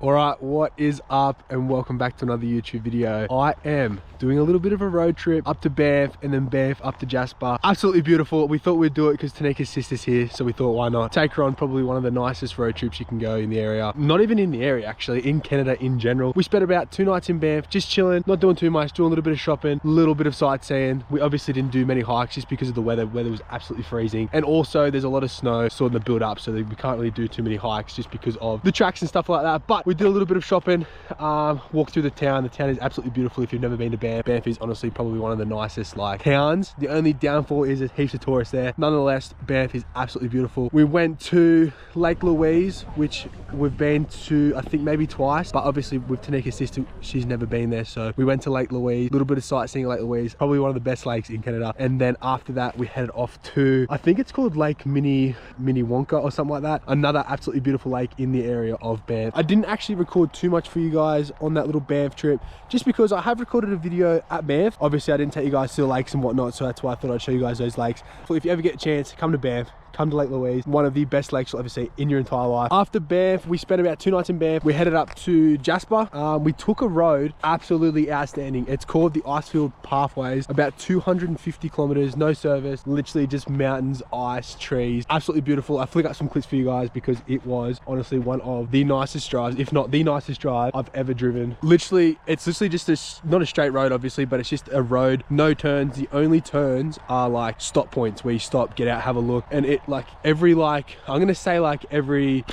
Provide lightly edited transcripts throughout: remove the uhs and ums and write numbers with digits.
Alright, what is up and welcome back to another YouTube video. I am doing a little bit of a road trip up to Banff and then Banff up to Jasper. Absolutely beautiful. We thought we'd do it because Tanika's sister's here, so we thought why not. Take her on probably one of the nicest road trips you can go in the area. Not even in the area actually, in Canada in general. We spent about 2 nights in Banff, just chilling, not doing too much, doing a little bit of shopping, a little bit of sightseeing. We obviously didn't do many hikes just because of the weather. The weather was absolutely freezing. And also there's a lot of snow starting to build up, so we can't really do too many hikes just because of the tracks and stuff like that. But we did a little bit of shopping. Walk through the town. The town is absolutely beautiful if you've never been to Banff. Banff is honestly probably one of the nicest towns. The only downfall is there's heaps of tourists there. Nonetheless, Banff is absolutely beautiful. We went to Lake Louise, which we've been to I think maybe twice, but obviously with Tanika's sister, she's never been there, so we went to Lake Louise. A little bit of sightseeing at Lake Louise, probably one of the best lakes in Canada. And then after that we headed off to, I think it's called Lake Minnewanka or something like that, another absolutely beautiful lake in the area of Banff. I didn't actually record too much for you guys on that little Banff trip just because I have recorded a video at Banff. Obviously I didn't take you guys to the lakes and whatnot, so that's why I thought I'd show you guys those lakes. So if you ever get a chance, come to Banff, come to Lake Louise, one of the best lakes you'll ever see in your entire life. After Banff, we spent about 2 nights in Banff. We headed up to Jasper. We took a road, absolutely outstanding. It's called the Icefields Pathways, about 250 kilometers, no service, literally just mountains, ice, trees, absolutely beautiful. I flick up some clips for you guys because it was honestly one of the nicest drives, if not the nicest drive I've ever driven. Literally, it's literally just not a straight road obviously, but it's just a road, no turns. The only turns are like stop points where you stop, get out, have a look, and it every I'm gonna say every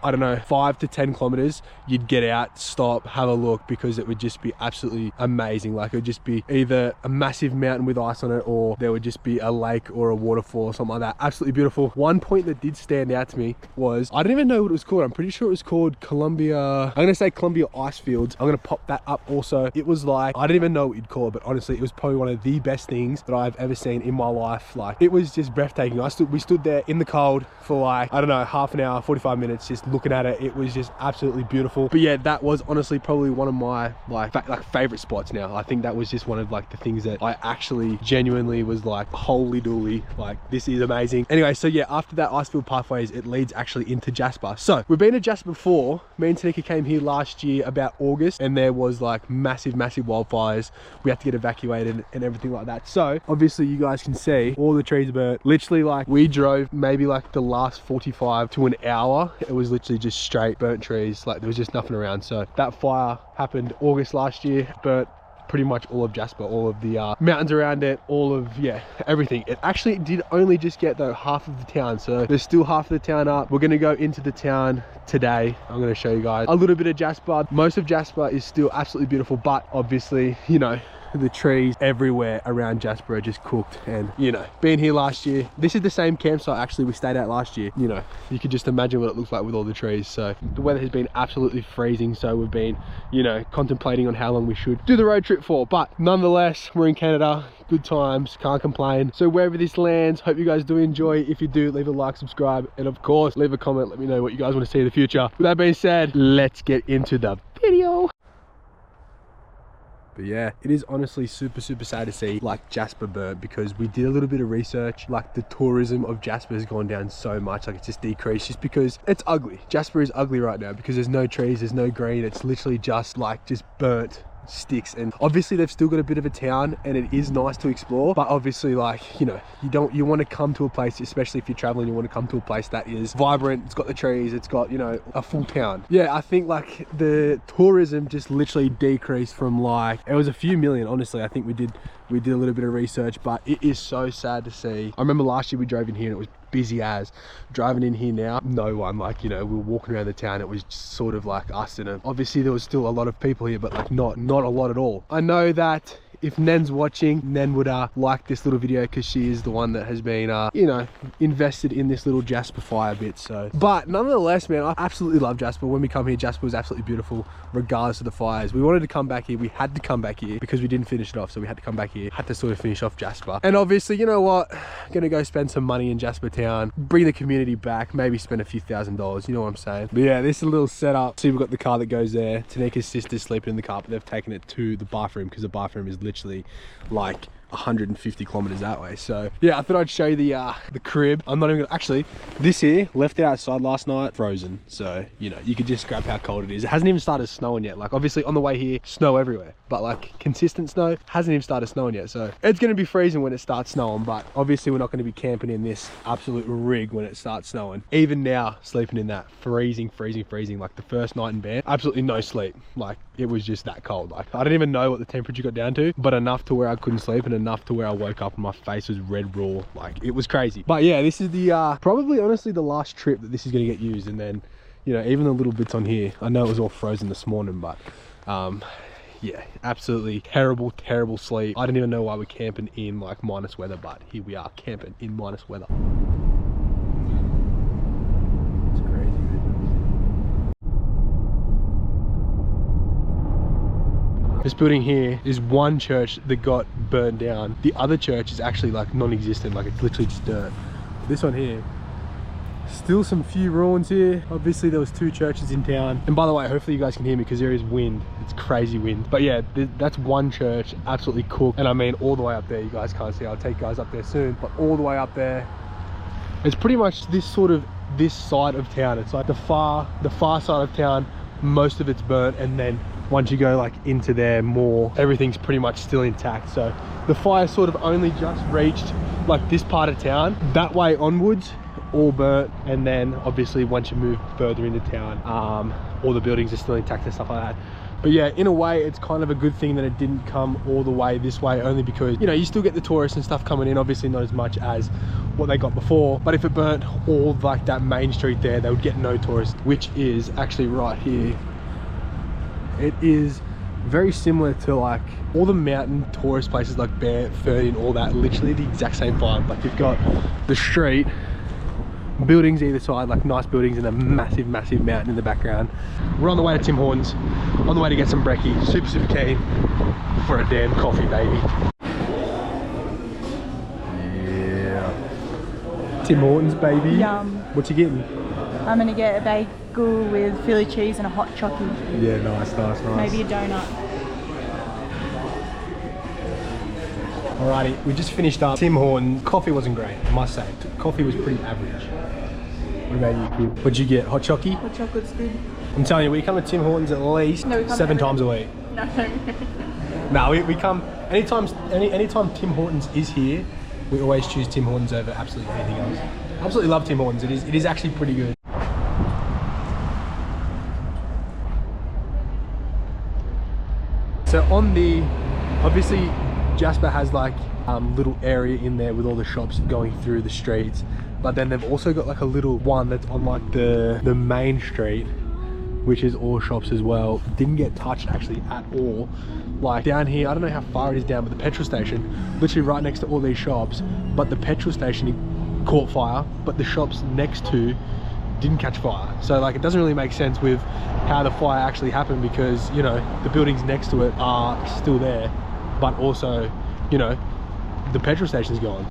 I don't know 5 to 10 kilometers you'd get out, stop, have a look, because it would just be absolutely amazing. It would just be either a massive mountain with ice on it, or there would just be a lake or a waterfall or something like that. Absolutely beautiful. One point that did stand out to me was, I don't even know what it was called. I'm pretty sure it was called Columbia, I'm gonna say Columbia Icefields. I'm gonna pop that up also. It was I don't even know what you'd call it, but honestly it was probably one of the best things that I've ever seen in my life. It was just breathtaking. We stood there in the cold for I don't know, half an hour, 45 minutes, just looking at it. It was just absolutely beautiful. But yeah, that was honestly probably one of my favorite spots now. I think that was just one of the things that I actually genuinely was holy dooly, this is amazing. Anyway, so yeah, after that Icefield Pathways, it leads actually into Jasper. So we've been to Jasper before. Me and Tanika came here last year about August, and there was massive wildfires. We had to get evacuated and everything like that. So obviously you guys can see all the trees burnt. Literally we drove maybe the last 45 to an hour, it was literally just straight burnt trees. There was just nothing around. So that fire happened August last year, burnt pretty much all of Jasper, all of the mountains around it, all of everything. It actually did only just get though half of the town, so there's still half of the town up. We're gonna go into the town today. I'm gonna show you guys a little bit of Jasper. Most of Jasper is still absolutely beautiful, but obviously, you know, the trees everywhere around Jasper are just cooked. And you know, being here last year, this is the same campsite actually we stayed at last year. You know, you could just imagine what it looks like with all the trees. So the weather has been absolutely freezing, so we've been, you know, contemplating on how long we should do the road trip for. But nonetheless, we're in Canada, good times, can't complain. So wherever this lands, hope you guys do enjoy. If you do, leave a like, subscribe, and of course leave a comment. Let me know what you guys want to see in the future. With that being said, let's get into the video. But yeah, it is honestly super sad to see Jasper burnt, because we did a little bit of research. The tourism of Jasper has gone down so much, it's just decreased, just because it's ugly. Jasper is ugly right now because there's no trees, there's no green. It's literally just burnt sticks. And obviously they've still got a bit of a town and it is nice to explore, but obviously you know, you want to come to a place, especially if you're traveling, you want to come to a place that is vibrant, it's got the trees, it's got, you know, a full town. Yeah, I think the tourism just literally decreased from it was a few million. Honestly, I think we did a little bit of research, but it is so sad to see. I remember last year we drove in here and it was busy as. Driving in here now, no one. You know, we were walking around the town, it was just sort of us, and obviously there was still a lot of people here, but not a lot at all. I know that if Nen's watching, Nen would like this little video because she is the one that has been you know, invested in this little Jasper fire bit. So, but nonetheless, man, I absolutely love Jasper. When we come here, Jasper was absolutely beautiful regardless of the fires. We wanted to come back here, we had to come back here because we didn't finish it off, so we had to come back here, had to sort of finish off Jasper. And obviously, you know what, I'm gonna go spend some money in Jasper town, bring the community back, maybe spend a few $1,000s, you know what I'm saying. But yeah, this is a little setup. See, we've got the car that goes there. Tanika's sister's sleeping in the car, but they've taken it to the bathroom because the bathroom is literally 150 kilometers that way. So yeah, I thought I'd show you the crib. I'm not even gonna, actually, this here, left it outside last night, frozen. So, you know, you could just grab how cold it is. It hasn't even started snowing yet. Like, obviously on the way here, snow everywhere, but like consistent snow hasn't even started snowing yet. So it's gonna be freezing when it starts snowing, but obviously we're not gonna be camping in this absolute rig when it starts snowing. Even now, sleeping in that freezing, like the first night in Banff, absolutely no sleep. Like, it was just that cold. Like, I don't even know what the temperature got down to, but enough to where I couldn't sleep and enough to where I woke up and my face was red raw. Like, it was crazy. But yeah, this is the probably honestly the last trip that this is going to get used. And then, you know, even the little bits on here, I know it was all frozen this morning, but yeah, absolutely terrible sleep. I don't even know why we're camping in like minus weather, but here we are camping in minus weather. This building here is one church that got burned down. The other church is actually like non-existent, like it's literally just dirt. This one here, still some few ruins here. Obviously there was 2 churches in town. And by the way, hopefully you guys can hear me because there is wind. It's crazy wind. But yeah, that's one church, absolutely cooked. And I mean all the way up there, you guys can't see. I'll take you guys up there soon. But all the way up there, it's pretty much this side of town. It's like the far side of town, most of it's burnt, and then once you go like into there more, everything's pretty much still intact. So the fire sort of only just reached like this part of town. That way onwards, all burnt. And then obviously once you move further into town, all the buildings are still intact and stuff like that. But yeah, in a way, it's kind of a good thing that it didn't come all the way this way, only because, you know, you still get the tourists and stuff coming in, obviously not as much as what they got before. But if it burnt all like that main street there, they would get no tourists, which is actually right here. It is very similar to like all the mountain tourist places like Banff, Ferdy and all that, literally the exact same vibe. Like, you've got the street, buildings either side, like nice buildings, and a massive mountain in the background. We're on the way to Tim Hortons, on the way to get some brekkie. Super keen for a damn coffee, baby. Yeah. Tim Hortons, baby. Yum. What you getting? I'm gonna get a bagel with Philly cheese and a hot chocolate. Yeah, nice. Maybe a donut. Alrighty, we just finished up Tim Hortons. Coffee wasn't great, I must say. Coffee was pretty average. What about you, kid? What'd you get? Hot chocolate? Hot chocolate's good. I'm telling you, we come to Tim Hortons at least 7 times a week. No. We come anytime Tim Hortons is here, we always choose Tim Hortons over absolutely anything else. Absolutely love Tim Hortons. It is actually pretty good. So on the, obviously Jasper has like little area in there with all the shops going through the streets, but then they've also got like a little one that's on like the main street, which is all shops as well. Didn't get touched actually at all. Like down here, I don't know how far it is down, but the petrol station, literally right next to all these shops, but the petrol station caught fire, but the shops next to didn't catch fire. So like, it doesn't really make sense with how the fire actually happened, because, you know, the buildings next to it are still there, but also, you know, the petrol station's gone.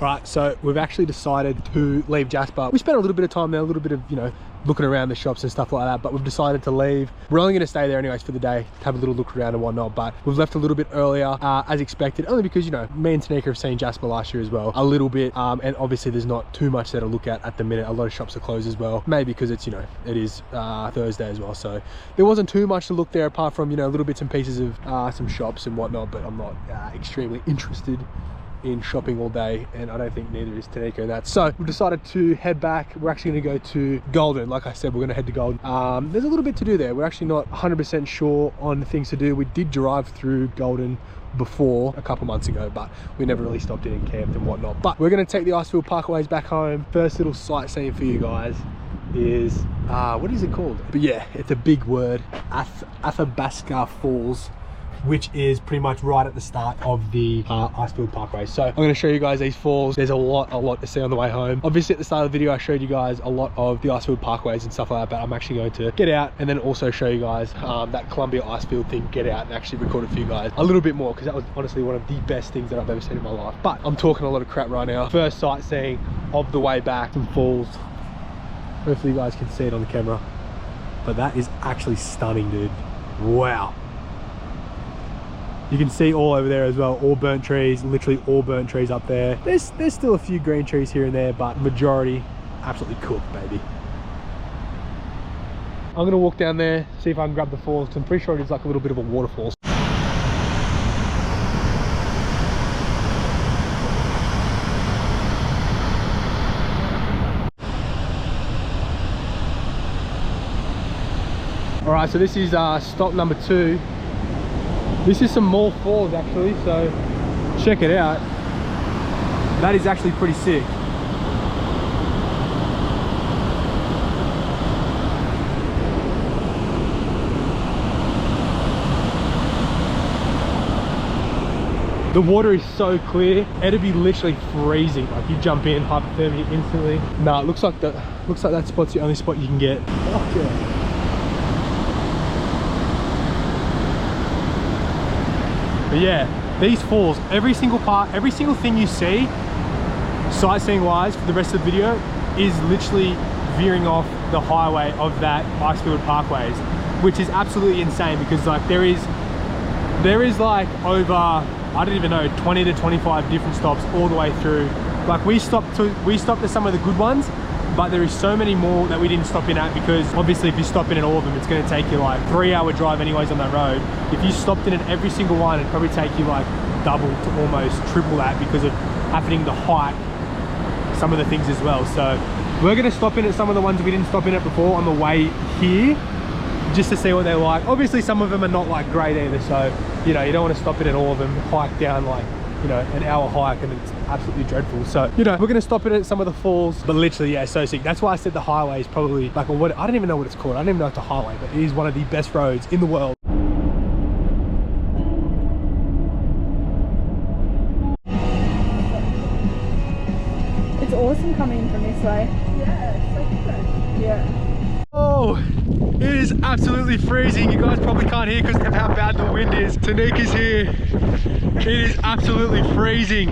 Right, so we've actually decided to leave Jasper. We spent a little bit of time there, a little bit of, you know, looking around the shops and stuff like that, but we've decided to leave. We're only going to stay there anyways for the day, to have a little look around and whatnot, but we've left a little bit earlier as expected, only because, you know, me and Tanika have seen Jasper last year as well, a little bit, and obviously there's not too much there to look at the minute. A lot of shops are closed as well, maybe because it's, you know, it is Thursday as well, so there wasn't too much to look there apart from, you know, little bits and pieces of some shops and whatnot, but I'm not extremely interested in shopping all day, and I don't think neither is Tanika and that. So we've decided to head back. We're actually going to go to Golden. Like I said, we're going to head to Golden. There's a little bit to do there. We're actually not 100% sure on things to do. We did drive through Golden before a couple months ago, but we never really stopped in and camped and whatnot. But we're going to take the Icefields Parkways back home. First little sightseeing for you guys. is, what is it called? But yeah, it's a big word, Athabasca Falls, which is pretty much right at the start of the Icefield Parkway. So I'm going to show you guys these falls. There's a lot to see on the way home. Obviously at the start of the video I showed you guys a lot of the Icefield Parkways and stuff like that, but I'm actually going to get out and then also show you guys that Columbia Icefield thing, get out and actually record it for you guys a little bit more, because that was honestly one of the best things that I've ever seen in my life. But I'm talking a lot of crap right now. First sightseeing of the way back, some falls. Hopefully you guys can see it on the camera, but that is actually stunning, dude. Wow. You can see all over there as well, all burnt trees, literally all burnt trees up there. There's still a few green trees here and there, but majority absolutely cooked, baby. I'm gonna walk down there, see if I can grab the falls, because I'm pretty sure it is like a little bit of a waterfall. All right, so this is stop number 2. This is some more falls actually, so check it out. That is actually pretty sick. The water is so clear, it'd be literally freezing. Like you jump in, hypothermia instantly. Nah, it looks like that spot's the only spot you can get. Okay. But yeah, these falls, every single part, every single thing you see, sightseeing wise for the rest of the video, is literally veering off the highway of that Icefield Parkways, which is absolutely insane, because like there is like over, I don't even know, 20 to 25 different stops all the way through. Like we stopped at some of the good ones, but there is so many more that we didn't stop in at, because obviously if you stop in at all of them, it's going to take you like 3-hour drive anyways on that road. If you stopped in at every single one, it'd probably take you like double to almost triple that, because of having to hike some of the things as well. So we're going to stop in at some of the ones we didn't stop in at before on the way here, just to see what they're like. Obviously some of them are not like great either, so you know, you don't want to stop in at all of them, hike down like, you know, an hour hike, and it's absolutely dreadful. So, you know, we're gonna stop in at some of the falls, but literally, yeah, so sick. That's why I said the highway is probably like, what, I don't even know what it's called. I don't even know if it's a highway, but it is one of the best roads in the world. It's awesome coming from this way. Yeah, it's so good. Yeah. Oh, it is absolutely freezing. You guys probably can't hear because of how bad the wind is. Tanika's here. It is absolutely freezing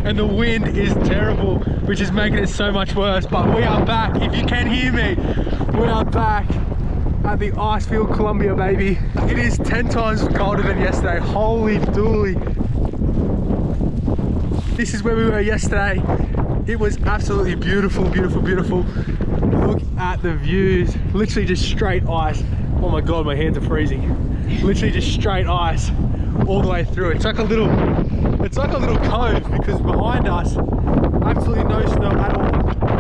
and the wind is terrible, which is making it so much worse. But we are back. If you can hear me, we are back at the Icefield Columbia, baby. It is 10 times colder than yesterday. Holy dooly. This is where we were yesterday. It was absolutely beautiful, beautiful, beautiful. Look at the views. Literally just straight ice. Oh my God, my hands are freezing. Literally just straight ice all the way through. It's like a little cove, because behind us, absolutely no snow at all.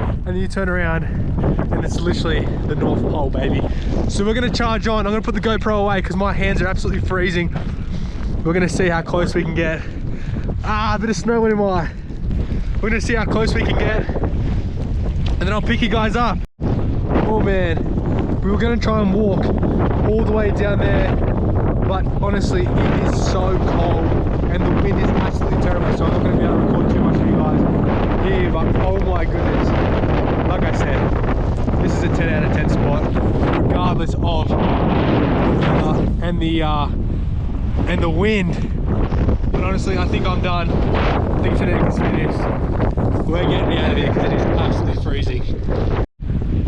And then you turn around and it's literally the North Pole, baby. So we're gonna charge on. I'm gonna put the GoPro away because my hands are absolutely freezing. We're gonna see how close we can get. A bit of snow in my eye. We're gonna see how close we can get, and then I'll pick you guys up. Oh man, we were gonna try and walk all the way down there, but honestly, it is so cold and the wind is absolutely terrible, so I'm not gonna be able to record too much for you guys here, but oh my goodness. Like I said, this is a 10 out of 10 spot, regardless of and the wind. But honestly, I think I'm done. I think Tanika's finished. We're getting out of here because it is absolutely freezing.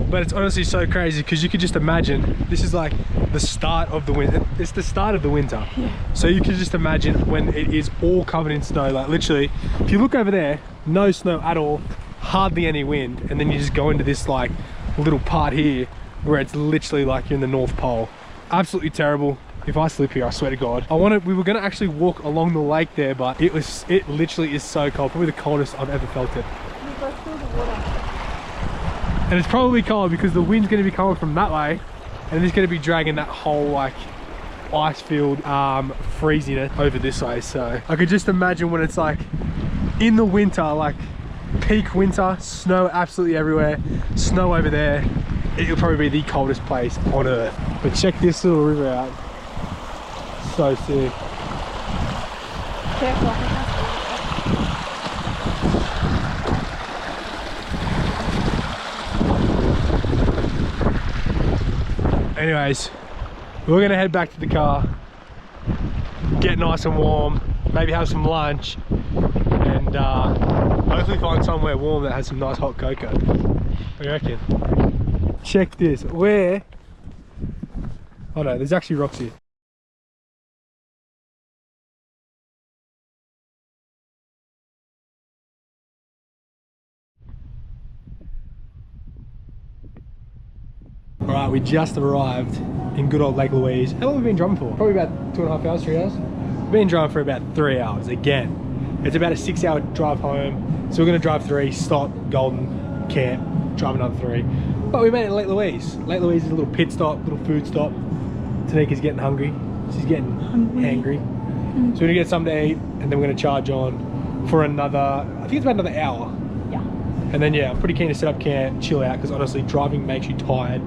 But it's honestly so crazy because you could just imagine, this is like the start of the winter. It's the start of the winter. Yeah. So you can just imagine when it is all covered in snow. Like literally, if you look over there, no snow at all, hardly any wind. And then you just go into this like little part here where it's literally like you're in the North Pole. Absolutely terrible. If I slip here, I swear to God. We were gonna actually walk along the lake there, but it literally is so cold. Probably the coldest I've ever felt it. You've got still the water. And it's probably cold because the wind's gonna be coming from that way, and it's gonna be dragging that whole like Icefield freeziness over this way. So I could just imagine when it's like in the winter, like peak winter, snow absolutely everywhere, snow over there. it'll probably be the coldest place on earth. But check this little river out. So sick. Careful, I think Anyways, we're gonna head back to the car, get nice and warm, maybe have some lunch, and hopefully find somewhere warm that has some nice hot cocoa. What do you reckon? Check this. Where? Oh no, there's actually rocks here. Alright, we just arrived in good old Lake Louise. How long have we been driving for? Probably about 2.5 hours, 3 hours? We've been driving for about 3 hours again. It's about a 6-hour drive home. So we're gonna drive 3, stop, Golden, camp, drive another 3. But we made it to Lake Louise. Lake Louise is a little pit stop, little food stop. Tanika's getting hungry. She's getting hangry. So we're gonna get something to eat and then we're gonna charge on for another, I think it's about another hour. Yeah. And then yeah, I'm pretty keen to set up camp, chill out, because honestly driving makes you tired.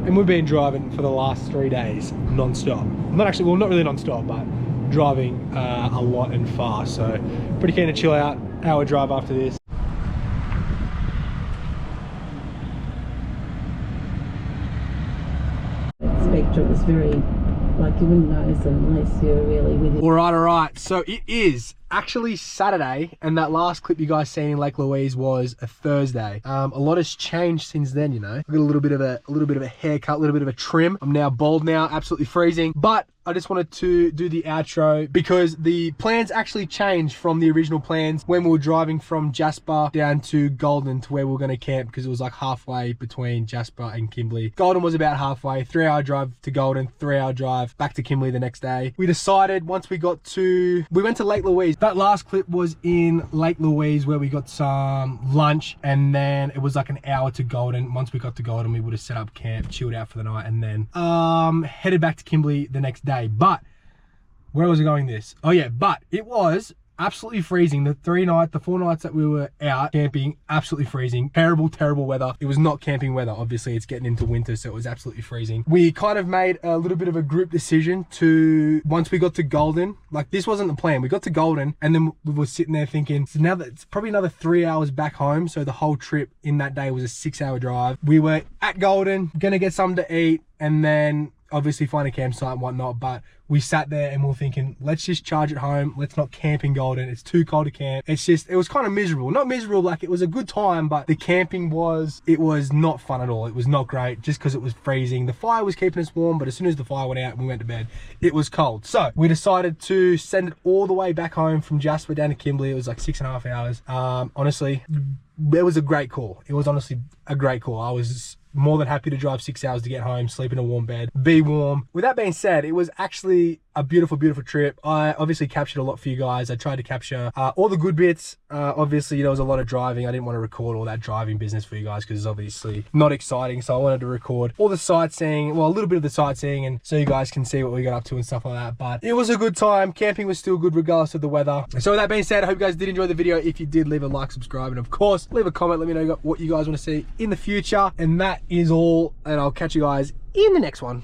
And we've been driving for the last 3 days non-stop. Not actually, well, not really non-stop, but driving a lot and fast. So pretty keen to chill out, hour drive after this. Spectrum was very, like, you wouldn't notice it unless you're really with it. All right. So it is actually Saturday, and that last clip you guys seen in Lake Louise was a Thursday. A lot has changed since then, you know. I got a little bit of a haircut, a little bit of a trim. I'm now bald now, absolutely freezing. But I just wanted to do the outro because the plans actually changed from the original plans when we were driving from Jasper down to Golden to where we were going to camp, because it was like halfway between Jasper and Kimberley. Golden was about halfway, 3-hour drive to Golden, 3-hour drive back to Kimberley the next day. We decided once we went to Lake Louise. That last clip was in Lake Louise where we got some lunch, and then it was like an hour to Golden. Once we got to Golden, we would have set up camp, chilled out for the night, and then headed back to Kimberley the next day. But where was I going this? Oh yeah, but it was absolutely freezing. The 4 nights that we were out camping, absolutely freezing. Terrible weather. It was not camping weather. Obviously it's getting into winter, so it was absolutely freezing. We kind of made a little bit of a group decision to, once we got to Golden, like this wasn't the plan. We got to Golden and then we were sitting there thinking, so now that it's probably another 3 hours back home. So the whole trip in that day was a 6-hour drive. We were at Golden, gonna get something to eat, and then obviously find a campsite and whatnot. But we sat there and we were thinking, let's just charge at home. Let's not camp in Golden. It's too cold to camp. It was kind of miserable. Not miserable, like it was a good time, but the camping was not fun at all. It was not great just because it was freezing. The fire was keeping us warm, but as soon as the fire went out and we went to bed, it was cold. So we decided to send it all the way back home from Jasper down to Kimberley. It was like 6.5 hours. Honestly, it was a great call. It was honestly a great call. I was more than happy to drive 6 hours to get home, sleep in a warm bed, be warm. With that being said, it was actually a beautiful trip. I obviously captured a lot for you guys. I tried to capture all the good bits. Obviously there was a lot of driving. I didn't want to record all that driving business for you guys because it's obviously not exciting. So I wanted to record all the sightseeing, well, a little bit of the sightseeing, and so you guys can see what we got up to and stuff like that. But it was a good time. Camping was still good regardless of the weather. So with that being said, I hope you guys did enjoy the video. If you did, leave a like, subscribe, and of course leave a comment. Let me know what you guys want to see in the future. And that is all, and I'll catch you guys in the next one.